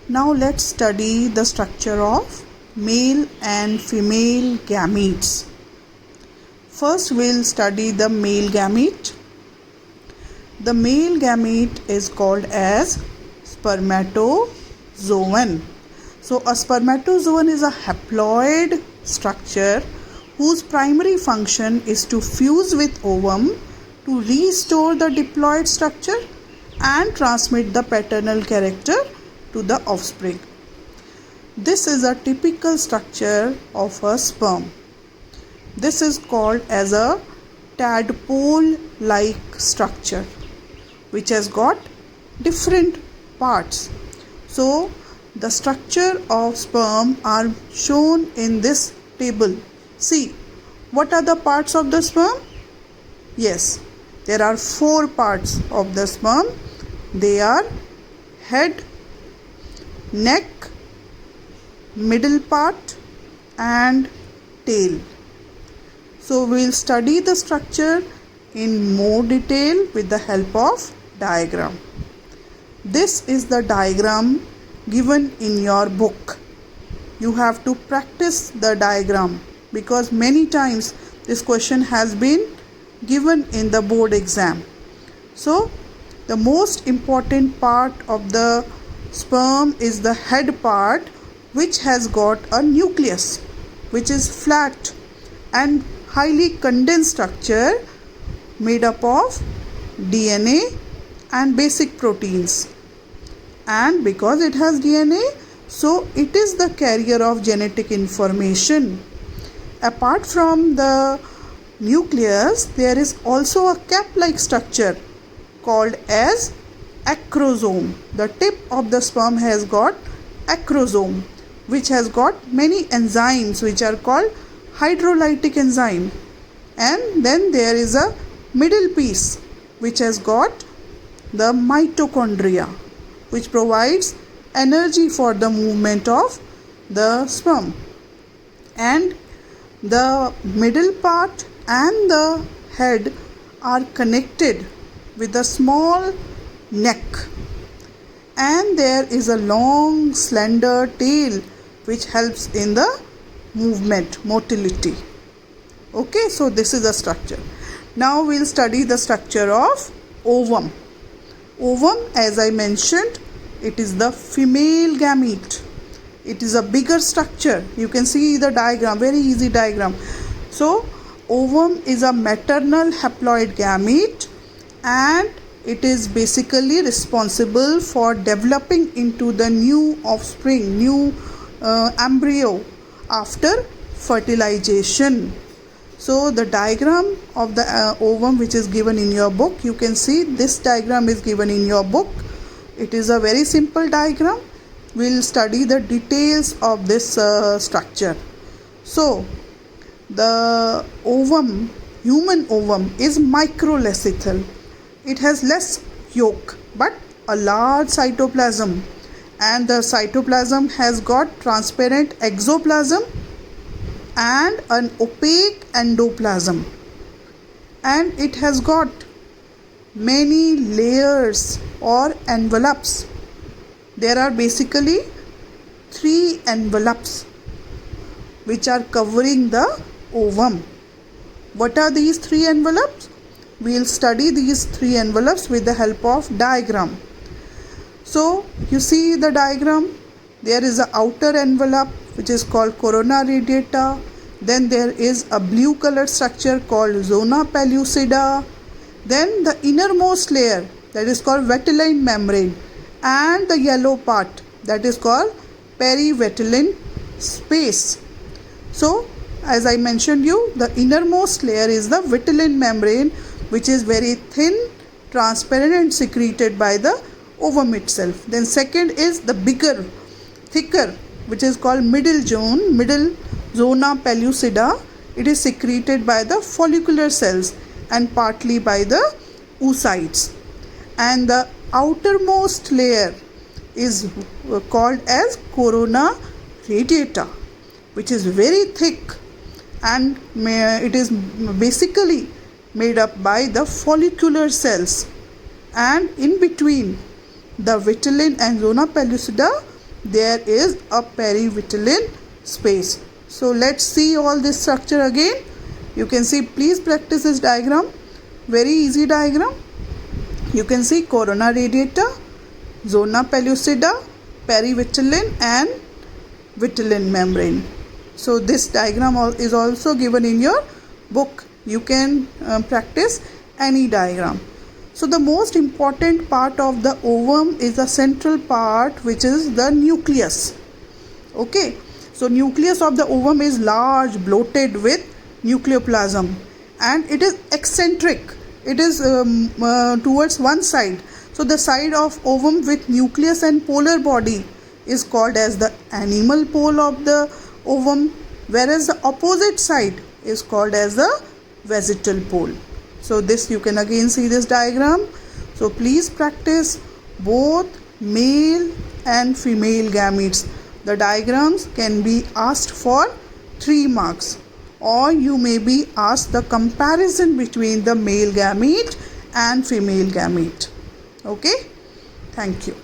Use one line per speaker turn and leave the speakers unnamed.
Now let's study the structure of male and female gametes. First we'll study the male gamete. The male gamete is called as spermatozoon. So a spermatozoon is a haploid structure whose primary function is to fuse with ovum to restore the diploid structure and transmit the paternal character to the offspring. This is a typical structure of a sperm. This is called as a tadpole-like structure which has got different parts. So the structure of sperm are shown in this table. See, what are the parts of the sperm? Yes, there are 4 parts of the sperm. They are head, neck, middle part and tail. So we'll study the structure in more detail with the help of diagram. This is the diagram given in your book. You have to practice the diagram because many times this question has been given in the board exam. So the most important part of the sperm is the head part, which has got a nucleus which is flat and highly condensed structure made up of DNA and basic proteins. And because it has DNA, so it is the carrier of genetic information. Apart from the nucleus, there is also a cap-like structure called as acrosome. The tip of the sperm has got acrosome, which has got many enzymes which are called hydrolytic enzyme. And then there is a middle piece which has got the mitochondria, which provides energy for the movement of the sperm. And the middle part and the head are connected with a small neck, and there is a long slender tail which helps in the movement, motility. Okay, so this is the structure. Now we'll study the structure of ovum. Ovum, as I mentioned, it is the female gamete. It is a bigger structure. You can see the diagram, very easy diagram. So ovum is a maternal haploid gamete, and it is basically responsible for developing into the new offspring, new embryo after fertilization. So the diagram of the ovum which is given in your book, you can see this diagram is given in your book. It is a very simple diagram. We'll study the details of this structure. So the ovum, human ovum, is microlethal. It has less yolk but a large cytoplasm, and the cytoplasm has got transparent exoplasm and an opaque endoplasm, and it has got many layers or envelopes. There are basically 3 envelopes which are covering the ovum. What are these 3 envelopes? We'll study these 3 envelopes with the help of diagram. So you see the diagram, there is an outer envelope which is called corona radiata. Then there is a blue colored structure called zona pellucida. Then the innermost layer, that is called vitelline membrane, and the yellow part, that is called perivitelline space. So as I mentioned you, the innermost layer is the vitelline membrane, which is very thin, transparent and secreted by the ovum itself. Then second is the bigger, thicker, which is called middle zona pellucida. It is secreted by the follicular cells and partly by the oocytes. And the outermost layer is called as corona radiata, which is very thick, and it is basically made up by the follicular cells, and in between the vitelline and zona pellucida there is a perivitelline space. So let's see all this structure again. You can see, please practice this diagram. Very easy diagram. You can see corona radiata, zona pellucida, perivitelline and vitelline membrane. So this diagram is also given in your book. You can practice any diagram. So the most important part of the ovum is the central part, which is the nucleus. Okay, so nucleus of the ovum is large, bloated with nucleoplasm, and it is eccentric. It is towards one side. So the side of ovum with nucleus and polar body is called as the animal pole of the ovum, whereas the opposite side is called as the vegetal pole. So this, you can again see this diagram. So please practice both male and female gametes. The diagrams can be asked for 3 marks, or you may be asked the comparison between the male gamete and female gamete. Okay, thank you.